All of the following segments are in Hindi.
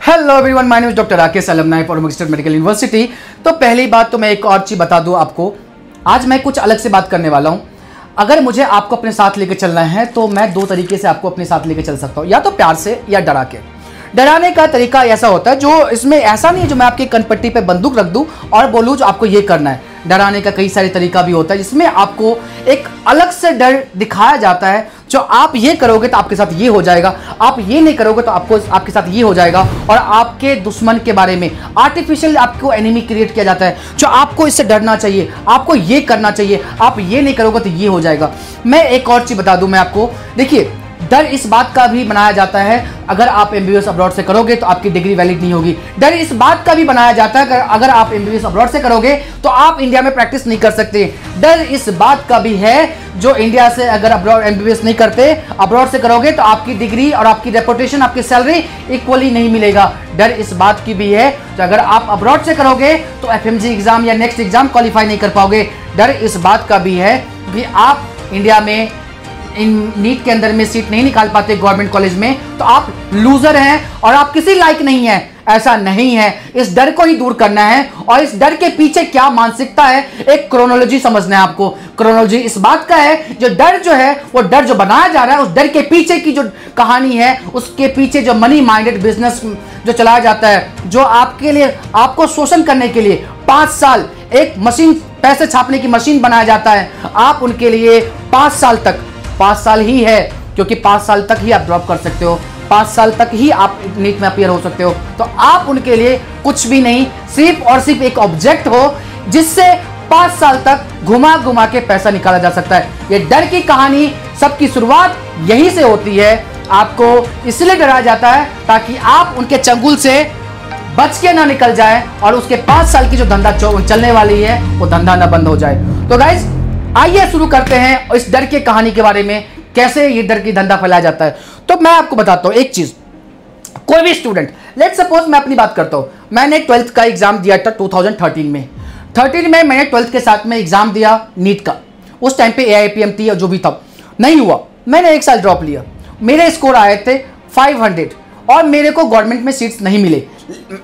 Hello everyone, my name is doctor Rakesh alumni for state medical university. तो पहली बात तो मैं एक और चीज़ बता दूं आपको, आज मैं कुछ अलग से बात करने वाला हूं। अगर मुझे आपको अपने साथ लेकर चलना है तो मैं दो तरीके से आपको अपने साथ लेकर चल सकता हूं, या तो प्यार से या डरा के। डराने का तरीका ऐसा होता है जो इसमें ऐसा नहीं है जो मैं आपकी कनपट्टी पे बंदूक रख दूं और बोलूं जो आपको ये करना है। डराने का कई सारे तरीका भी होता है जिसमें आपको एक अलग से डर दिखाया जाता है, जो आप ये करोगे तो आपके साथ ये हो जाएगा, आप ये नहीं करोगे तो आपके साथ ये हो जाएगा। और आपके दुश्मन के बारे में आर्टिफिशियल आपको एनिमी क्रिएट किया जाता है, जो आपको इससे डरना चाहिए, आपको ये करना चाहिए, आप ये नहीं करोगे तो ये हो जाएगा। मैं एक और चीज बता दूं मैं आपको, देखिए डर इस बात का भी बनाया जाता है अगर आप एमबीबीएस अब्रॉड से करोगे तो आपकी डिग्री वैलिड नहीं होगी। डर इस बात का भी बनाया जाता है अगर आप एमबीबीएस अब्रॉड से करोगे तो आप इंडिया में प्रैक्टिस नहीं कर सकते। डर इस बात का भी है जो इंडिया से अगर अब्रॉड एमबीबीएस नहीं करते, अब्रॉड से करोगे तो आपकी डिग्री और आपकी रेपुटेशन, आपकी सैलरी इक्वली नहीं मिलेगा। डर इस बात की भी है कि अगर आप अब्रॉड से करोगे तो एफएमजी एग्जाम या नेक्स्ट एग्जाम क्वालिफाई नहीं कर पाओगे। डर इस बात का भी है कि आप इंडिया में इन नीट के अंदर में सीट नहीं निकाल पाते गवर्नमेंट कॉलेज में तो आप लूजर हैं और आप किसी लायक नहीं हैं। ऐसा नहीं है, इस डर को ही दूर करना है। और इस डर के पीछे क्या मानसिकता है, एक क्रोनोलॉजी समझना है आपको। क्रोनोलॉजी इस बात का है जो डर जो है वो डर जो बनाया जा रहा है, उस डर के पीछे की जो कहानी है, उसके पीछे जो मनी माइंडेड बिजनेस जो चलाया जाता है, जो आपके लिए आपको शोषण करने के लिए 5 साल एक मशीन, पैसे छापने की मशीन बनाया जाता है। आप उनके लिए 5 साल तक, 5 साल ही है क्योंकि 5 साल तक ही आप ड्रॉप कर सकते हो, 5 साल तक ही आप नीट में अपीयर हो सकते हो। तो आप उनके लिए कुछ भी नहीं, सिर्फ और सिर्फ एक ऑब्जेक्ट हो जिससे 5 साल तक घुमा घुमा के पैसा निकाला जा सकता है। ये डर की कहानी सबकी शुरुआत यहीं से होती है। आपको इसलिए डराया जाता है ताकि आप उनके चंगुल से बच के ना निकल जाए और उसके 5 साल की जो धंधा चलने वाली है वो धंधा ना बंद हो जाए। तो गाइज आइए शुरू करते हैं इस डर की कहानी के बारे में, कैसे ये डर की धंधा फैलाया जाता है। तो मैं आपको बताता हूं एक चीज, कोई भी स्टूडेंट, लेट सपोज मैं अपनी बात करता हूं, मैंने 12th का एग्जाम दिया था 2013 में। 13 में मैंने 12th के साथ में एग्जाम दिया नीट का। उस टाइम पे एआईपीएम थी जो भी था, नहीं हुआ, मैंने 1 साल ड्रॉप लिया। मेरे स्कोर आए थे 500 और मेरे को गवर्नमेंट में सीट्स नहीं मिले।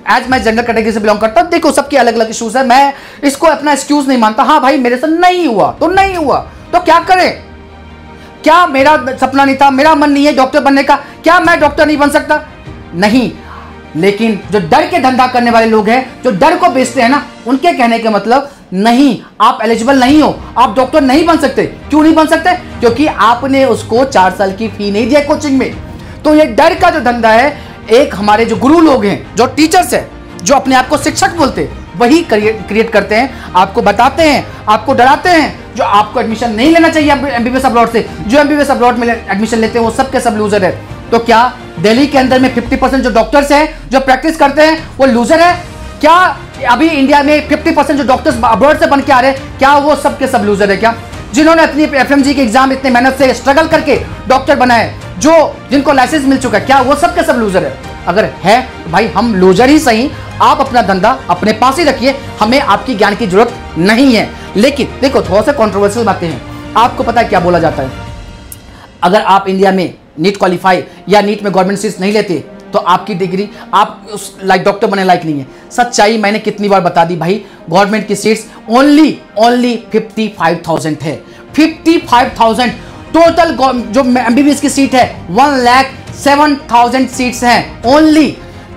आज मैं जनरल कैटेगरी से बिलोंग करता हूं, देखो सबके अलग अलग इश्यूज है, मैं इसको अपना एक्सक्यूज नहीं मानता। हाँ भाई मेरे से नहीं हुआ तो नहीं हुआ, तो क्या करें? क्या मेरा सपना नहीं था, मेरा मन नहीं है डॉक्टर बनने का, क्या मैं डॉक्टर नहीं बन सकता? नहीं। लेकिन जो डर के धंधा करने वाले लोग हैं, जो डर को बेचते हैं ना, उनके कहने के मतलब नहीं, आप एलिजिबल नहीं हो, आप डॉक्टर नहीं बन सकते। क्यों नहीं बन सकते? क्योंकि आपने उसको 4 साल की फी नहीं दिया कोचिंग में। तो ये डर का जो धंधा है, एक हमारे जो गुरु लोग हैं, जो टीचर्स हैं, जो अपने आप को शिक्षक बोलते हैं, वही क्रिएट करते हैं, आपको बताते हैं, आपको डराते हैं। जो आपको एडमिशन नहीं लेना चाहिए एमबीबीएस अब्रॉड से, जो एमबीबीएस अब्रॉड में एडमिशन लेते हैं वो सब के सब लूजर है। तो क्या दिल्ली के अंदर में 50% जो डॉक्टर्स हैं जो प्रैक्टिस करते हैं वो लूजर है? क्या अभी इंडिया में 50% जो डॉक्टर्स अब्रॉड से बन के आ रहे हैं, क्या वो सब के सब लूजर है? क्या जिन्होंने अपनी एफएमजी के एग्जाम इतने मेहनत से स्ट्रगल करके डॉक्टर बनाए, जो जिनको लाइसेंस मिल चुका है, क्या वो सब के सब लूजर है? अगर है भाई हम लूजर ही सही, आप अपना धंधा अपने पास ही रखिए, हमें आपकी ज्ञान की जरूरत नहीं है। लेकिन देखो थोड़ा सा कंट्रोवर्शियल बातें हैं, आपको पता है क्या बोला जाता है, अगर आप इंडिया में नीट क्वालिफाई या नीट में गवर्नमेंट सीट्स नहीं लेते तो आपकी डिग्री, आप उस लाइक डॉक्टर बनने लायक नहीं है। सच्चाई मैंने कितनी बार बता दी भाई, गवर्नमेंट की सीट्स ओनली 55,000 है। 55,000 टोटल जो एमबीबीएस की सीट है 1,07,000 सीट्स हैं ओनली।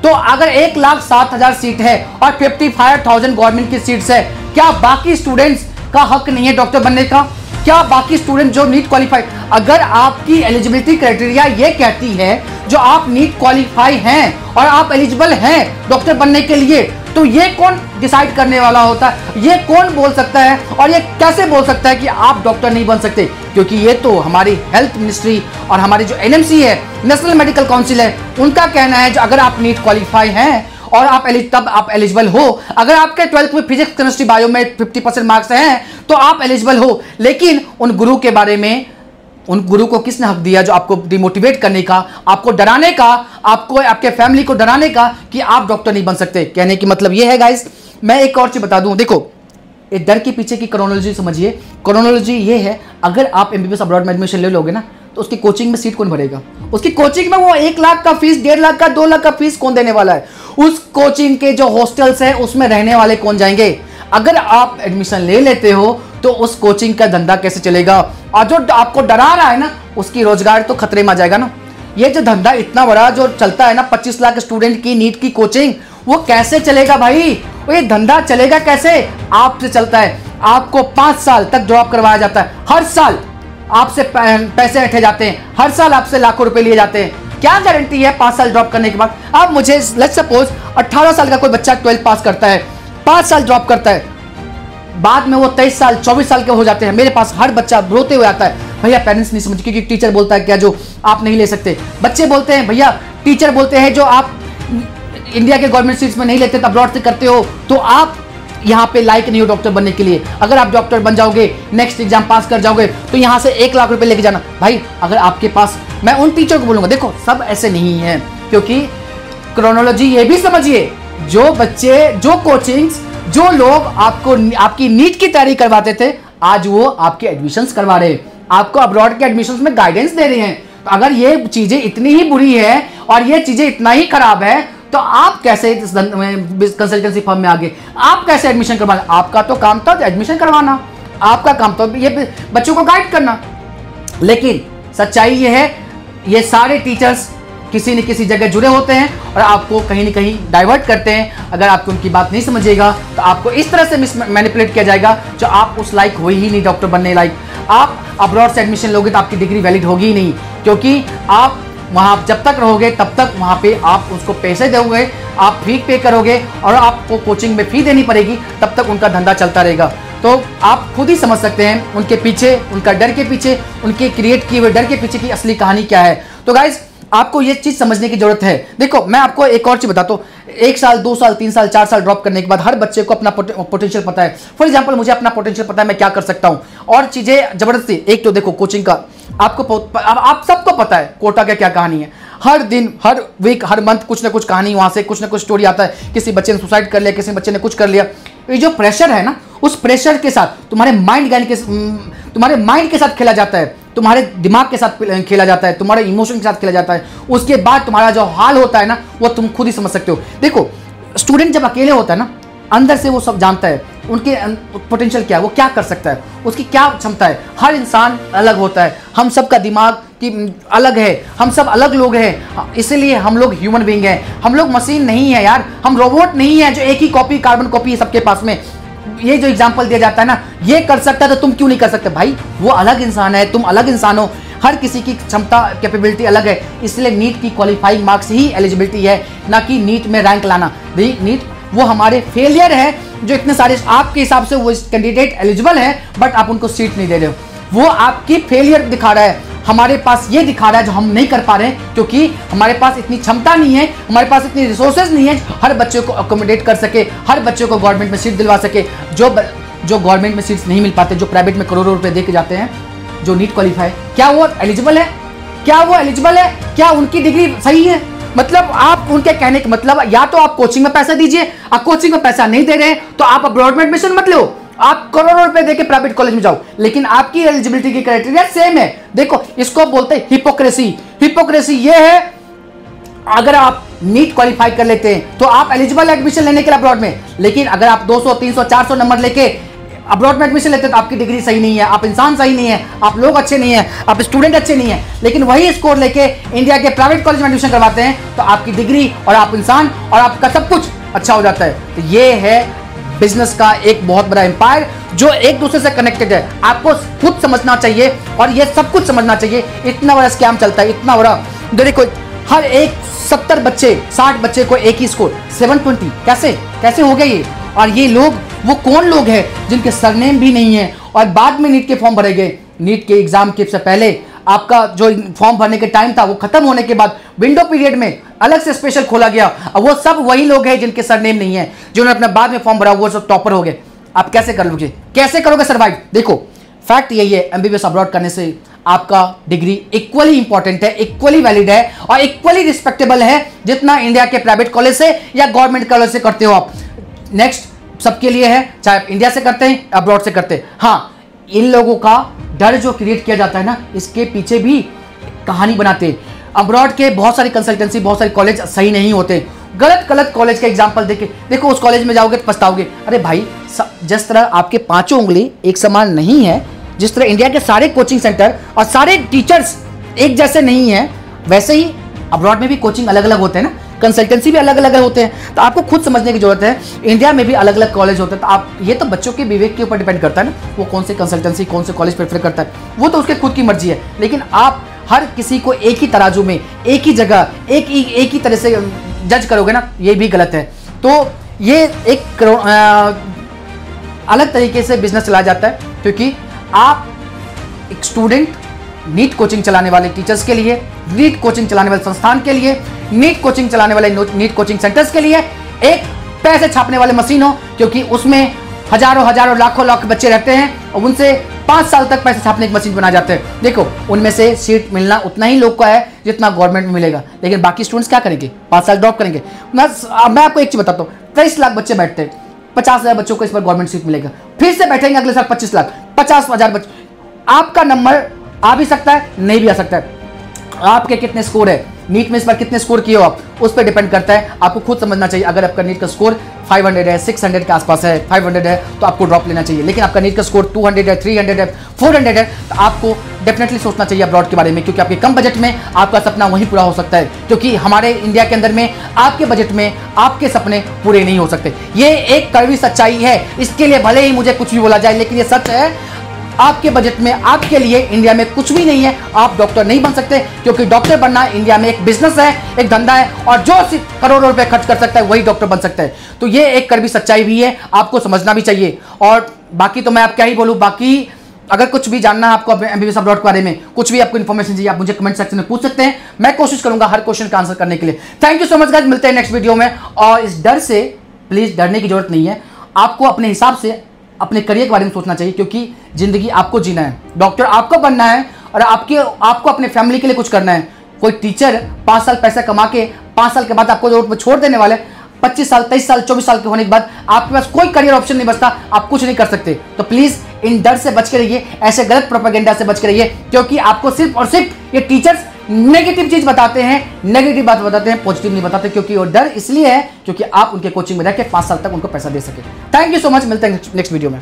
तो अगर 1,07,000 सीट है और 55,000 गवर्नमेंट की सीट्स है, क्या बाकी स्टूडेंट्स का हक नहीं है डॉक्टर बनने का? क्या बाकी स्टूडेंट जो नीट क्वालिफाई, अगर आपकी एलिजिबिलिटी क्राइटेरिया ये कहती है जो आप नीट क्वालिफाई हैं और आप एलिजिबल हैं डॉक्टर बनने के लिए, तो ये कौन डिसाइड करने वाला होता है? ये कौन बोल सकता है और ये कैसे बोल सकता है कि आप डॉक्टर नहीं बन सकते? क्योंकि ये तो हमारी हेल्थ मिनिस्ट्री और हमारी जो एनएमसी है, नेशनल मेडिकल काउंसिल है, उनका कहना है जो अगर आप नीट क्वालिफाई हैं और आप तब आप एलिजिबल हो। अगर आपके 12th में फिजिक्स केमिस्ट्री बायो में 50% मार्क्स हैं तो आप एलिजिबल हो। लेकिन उन गुरु के बारे में, उन गुरु को किसने हक दिया जो आपको डिमोटिवेट करने का, आपको डराने का, आपको आपके फैमिली को डराने का कि आप डॉक्टर नहीं बन सकते? कहने की मतलब ये है गाइस, मैं एक और चीज बता दूं, देखो इस डर के पीछे की क्रोनोलॉजी समझिए। क्रोनोलॉजी ये है, अगर आप एमबीबीएस अब्रॉड में एडमिशन ले लोगे ना तो उसकी कोचिंग में सीट कौन भरेगा? उसकी कोचिंग में वो 1 लाख का फीस, 1.5 लाख का, 2 लाख का फीस कौन देने वाला है? उस कोचिंग के जो हॉस्टल्स हैं उसमें रहने वाले कौन जाएंगे? अगर आप एडमिशन ले लेते हो तो उस कोचिंग का धंधा कैसे चलेगा? और जो आपको डरा रहा है ना, उसकी रोजगार तो खतरे में आ जाएगा ना। ये जो धंधा इतना बड़ा जो चलता है ना, 25 लाख स्टूडेंट की नीट की कोचिंग, वो कैसे चलेगा भाई? वो ये धंधा चलेगा कैसे? आपसे चलता है। आपको 5 साल तक ड्रॉप करवाया जाता है, हर साल आपसे पैसे ऐंठे जाते हैं, हर साल आपसे लाखों रुपए लिए जाते हैं। क्या गारंटी है 5 साल ड्रॉप करने के बाद? अब मुझे लेट्स सपोज 18 साल का कोई बच्चा 12th पास करता है, 5 साल ड्रॉप करता है, बाद में वो 23 साल 24 साल के हो जाते हैं। मेरे पास हर बच्चा रोते हुए आता है, भैया पेरेंट्स नहीं समझ, क्योंकि टीचर बोलता है क्या जो आप नहीं ले सकते। बच्चे बोलते हैं भैया, टीचर बोलते हैं जो आप इंडिया के गवर्नमेंट सीट्स में नहीं लेते, अब्रॉड से करते हो, तो आप यहाँ पे लायक नहीं हो डॉक्टर बनने के लिए। अगर आप डॉक्टर बन जाओगे, नेक्स्ट एग्जाम पास कर जाओगे, तो यहाँ से 1 लाख रुपए लेके जाना। भाई अगर आपके पास, मैं उन टीचर को बोलूंगा, देखो सब ऐसे नहीं है, क्योंकि क्रोनोलॉजी ये भी समझिए, जो बच्चे, जो कोचिंग्स, जो लोग आपको आपकी नीट की तैयारी करवाते थे, आज वो आपके एडमिशंस करवा रहे हैं, आपको अब्रॉड के एडमिशंस में गाइडेंस दे रहे हैं। तो अगर ये चीजें इतनी ही बुरी है और ये चीजें इतना ही खराब है, तो आप कैसे कंसल्टेंसी फर्म में आगे, आप कैसे एडमिशन करवाना? आपका तो काम था एडमिशन करवाना, आपका काम तो ये बच्चों को गाइड करना। लेकिन सच्चाई ये है, ये सारे टीचर्स किसी न किसी जगह जुड़े होते हैं और आपको कहीं न कहीं डाइवर्ट करते हैं। अगर आपको उनकी बात नहीं समझिएगा तो आपको इस तरह से मैनिपुलेट किया जाएगा जो आप उस लायक हो ही नहीं डॉक्टर बनने लायक। आप अब्रॉड से एडमिशन लोगे तो आपकी डिग्री वैलिड होगी ही नहीं, क्योंकि आप वहाँ जब तक रहोगे तब तक वहाँ पे आप उसको पैसे दोगे, आप फी पे करोगे और आपको कोचिंग में फी देनी पड़ेगी, तब तक उनका धंधा चलता रहेगा। तो आप खुद ही समझ सकते हैं उनके पीछे, उनका डर के पीछे, उनके क्रिएट किए हुए डर के पीछे की असली कहानी क्या है। तो गाइज आपको ये चीज समझने की जरूरत है। देखो मैं आपको एक और चीज बताता हूँ, 1 साल 2 साल 3 साल 4 साल ड्रॉप करने के बाद हर बच्चे को अपना पोटेंशियल पता है। फॉर एग्जांपल मुझे अपना पोटेंशियल पता है, मैं क्या कर सकता हूँ, और चीजें जबरदस्ती। एक तो देखो कोचिंग का आपको आप सबको पता है कोटा का क्या कहानी है। हर दिन, हर वीक, हर मंथ कुछ ना कुछ कहानी, वहां से कुछ ना कुछ स्टोरी आता है। किसी बच्चे ने सुसाइड कर लिया, किसी बच्चे ने कुछ कर लिया। ये जो प्रेशर है ना, उस प्रेशर के साथ तुम्हारे माइंड के साथ खेला जाता है, तुम्हारे दिमाग के साथ खेला जाता है, तुम्हारे इमोशन के साथ खेला जाता है। उसके बाद तुम्हारा जो हाल होता है ना, वो तुम खुद ही समझ सकते हो। देखो स्टूडेंट जब अकेले होता है ना, अंदर से वो सब जानता है उनके पोटेंशियल क्या है, वो क्या कर सकता है, उसकी क्या क्षमता है। हर इंसान अलग होता है, हम सब का दिमाग की अलग है, हम सब अलग लोग हैं, इसीलिए हम लोग ह्यूमन बीइंग हैं। हम लोग मशीन नहीं है यार, हम रोबोट नहीं है जो एक ही कॉपी, कार्बन कॉपी है सबके पास में। ये जो एग्जांपल दिया जाता है ना, ये कर सकता है तो तुम क्यों नहीं कर सकते? भाई वो अलग इंसान है, तुम अलग इंसान हो, हर किसी की क्षमता कैपेबिलिटी अलग है। इसलिए नीट की क्वालिफाइंग मार्क्स ही एलिजिबिलिटी है, ना कि नीट में रैंक लाना। नीट वो हमारे फेलियर है जो इतने सारे, आपके हिसाब से वो कैंडिडेट एलिजिबल है बट आप उनको सीट नहीं दे रहे हो, वो आपकी फेलियर दिखा रहा है। हमारे पास ये दिखा रहा है जो हम नहीं कर पा रहे हैं, क्योंकि हमारे पास इतनी क्षमता नहीं है, हमारे पास इतनी रिसोर्सेज नहीं है हर बच्चे को अकोमोडेट कर सके, हर बच्चे को गवर्नमेंट में सीट दिलवा सके। जो गवर्नमेंट में सीट्स नहीं मिल पाते, जो प्राइवेट में करोड़ों रुपए दे के जाते हैं, जो नीट क्वालिफाई, क्या वो एलिजिबल है? क्या वो एलिजिबल है? क्या उनकी डिग्री सही है? मतलब आप उनके कहने का मतलब, या तो आप कोचिंग में पैसा दीजिए, आप कोचिंग में पैसा नहीं दे रहे हैं तो आप अब्रॉड में एडमिशन मत लो, आप करोड़ों रुपए देके प्राइवेट कॉलेज में जाओ, लेकिन आपकी एलिजिबिलिटी की क्राइटेरिया सेम है। देखो इसको बोलते हैं हिपोक्रेसी। हिपोक्रेसी ये है, अगर आप नीट क्वालिफाई कर लेते हैं तो आप एलिजिबल एडमिशन लेने के लिए अब्रॉड में, लेकिन अगर आप 200 300 400 नंबर लेके अब्रॉड में एडमिशन लेते हैं तो आपकी डिग्री सही नहीं है, आप इंसान सही नहीं है, आप लोग अच्छे नहीं है, आप स्टूडेंट अच्छे नहीं है। लेकिन वही स्कोर लेके इंडिया के प्राइवेट कॉलेज में एडमिशन करवाते हैं तो आपकी डिग्री और आप इंसान और आपका सब कुछ अच्छा हो जाता है। तो ये है बिजनेस का एक बहुत बड़ा एम्पायर जो एक दूसरे से कनेक्टेड है। आपको खुद समझना चाहिए और ये सब कुछ समझना चाहिए। इतना बड़ा स्कैम चलता है, इतना बड़ा। देखो हर एक 70 बच्चे 60 बच्चे को एक ही स्कोर 720, कैसे हो गया ये? और ये लोग वो कौन लोग हैं जिनके सरनेम भी नहीं है और बाद में नीट के फॉर्म भरे गए। नीट के एग्जाम के से पहले आपका जो फॉर्म भरने के टाइम था वो खत्म होने के बाद विंडो पीरियड में अलग से स्पेशल खोला गया। अब वो सब वही लोग हैं जिनके सरनेम नहीं है, जिन्होंने अपने बाद में फॉर्म भरा, वो सब टॉपर हो गए। आप कैसे कर लोगे, कैसे करोगे सर्वाइव? देखो फैक्ट यही है, एमबीबीएस अब्रॉड करने से आपका डिग्री इक्वली इंपॉर्टेंट है, इक्वली वैलिड है और इक्वली रिस्पेक्टेबल है जितना इंडिया के प्राइवेट कॉलेज से या गवर्नमेंट कॉलेज से करते हो आप। नेक्स्ट सबके लिए है, चाहे आप इंडिया से करते हैं अब्रॉड से करते हैं। हाँ, इन लोगों का डर जो क्रिएट किया जाता है ना, इसके पीछे भी कहानी बनाते हैं। अब्रॉड के बहुत सारी कंसल्टेंसी, बहुत सारे कॉलेज सही नहीं होते। गलत गलत कॉलेज का एग्जाम्पल देके देखो, उस कॉलेज में जाओगे तो पछताओगे। अरे भाई, जिस तरह आपके पांचों उंगली एक समान नहीं है, जिस तरह इंडिया के सारे कोचिंग सेंटर और सारे टीचर्स एक जैसे नहीं है, वैसे ही अब्रॉड में भी कोचिंग अलग अलग होते हैं ना, कंसल्टेंसी भी अलग अलग होते हैं। तो आपको खुद समझने की जरूरत है, इंडिया में भी अलग अलग कॉलेज होते हैं। तो आप, ये तो बच्चों के विवेक के ऊपर डिपेंड करता है ना, वो कौन से कंसल्टेंसी, कौन से कॉलेज प्रेफर करता है, वो तो उसके खुद की मर्जी है। लेकिन आप हर किसी को एक ही तराजू में, एक ही जगह, एक ही तरह से जज करोगे ना, ये भी गलत है। तो ये एक अलग तरीके से बिजनेस चलाया जाता है, क्योंकि आप एक स्टूडेंट नीट कोचिंग चलाने वाले टीचर्स के लिए, नीट कोचिंग चलाने वाले संस्थान के लिए, नीट कोचिंग चलाने वाले नीट कोचिंग सेंटर्स के लिए एक पैसे छापने वाले मशीन हो, क्योंकि उसमें हजारों लाखों बच्चे रहते हैं और उनसे 5 साल तक पैसे छापने की मशीन बना जाते हैं। देखो, उनमें से सीट मिलना उतना ही लोग को है जितना गवर्नमेंट में मिलेगा, लेकिन बाकी स्टूडेंट्स क्या करेंगे? 5 साल ड्रॉप करेंगे। मैं आपको एक चीज बताता हूँ, 23 लाख बच्चे बैठते हैं, 50,000 बच्चों को इस बार गवर्नमेंट सीट मिलेगा। फिर से बैठेंगे अगले साल 25 लाख, 50,000 बच्चे। आपका नंबर आ भी सकता है, नहीं भी आ सकता है। आपके कितने स्कोर है, नीट में इस बार कितने स्कोर किए हो आप, उस पर डिपेंड करता है। आपको खुद समझना चाहिए, अगर आपका नीट का स्कोर 500 है, 600 के आसपास है, 500 है, तो आपको ड्रॉप लेना चाहिए। लेकिन आपका नीट का स्कोर 200 है, 300 है, 400 है, तो आपको डेफिनेटली सोचना चाहिए अब्रॉड के बारे में, क्योंकि आपके कम बजट में आपका सपना वहीं पूरा हो सकता है। क्योंकि हमारे इंडिया के अंदर में आपके बजट में आपके सपने पूरे नहीं हो सकते। ये एक कड़वी सच्चाई है, इसके लिए भले ही मुझे कुछ भी बोला जाए, लेकिन ये सच है। आपके बजट में आपके लिए इंडिया में कुछ भी नहीं है। आप डॉक्टर नहीं बन सकते, क्योंकि डॉक्टर बनना इंडिया में एक बिजनेस है, एक धंधा है, और जो करोड़ों रुपए खर्च कर सकता है वही डॉक्टर बन सकता है। तो ये एक कड़वी सच्चाई भी है, आपको समझना भी चाहिए। और बाकी तो मैं आप क्या ही बोलूं, बाकी अगर कुछ भी जानना है आपको एमबीबीएस अब्रॉड के बारे में, कुछ भी आपको इन्फॉर्मेशन चाहिए, आप मुझे कमेंट सेक्शन में पूछ सकते हैं। मैं कोशिश करूंगा हर क्वेश्चन का आंसर करने के लिए। Thank you so much guys, मिलते हैं नेक्स्ट वीडियो में। और इस डर से प्लीज डरने की जरूरत नहीं है, आपको अपने हिसाब से अपने करियर के बारे में सोचना चाहिए, क्योंकि जिंदगी आपको जीना है, डॉक्टर आपको बनना है, और आपको अपने फैमिली के लिए कुछ करना है। कोई टीचर 5 साल पैसा कमा के 5 साल के बाद आपको रोड पर छोड़ देने वाले, 25 साल, 23 साल, 24 साल के होने के बाद आपके पास कोई करियर ऑप्शन नहीं बचता, आप कुछ नहीं कर सकते। तो प्लीज इन डर से बच के रहिए, ऐसे गलत प्रोपेगेंडा से बच के रहिए, क्योंकि आपको सिर्फ और सिर्फ ये टीचर्स नेगेटिव चीज बताते हैं, नेगेटिव बात बताते हैं, पॉजिटिव नहीं बताते। क्योंकि वो डर इसलिए है क्योंकि आप उनके कोचिंग में रह के 5 साल तक उनको पैसा दे सके। थैंक यू सो मच, मिलते हैं नेक्स्ट वीडियो में।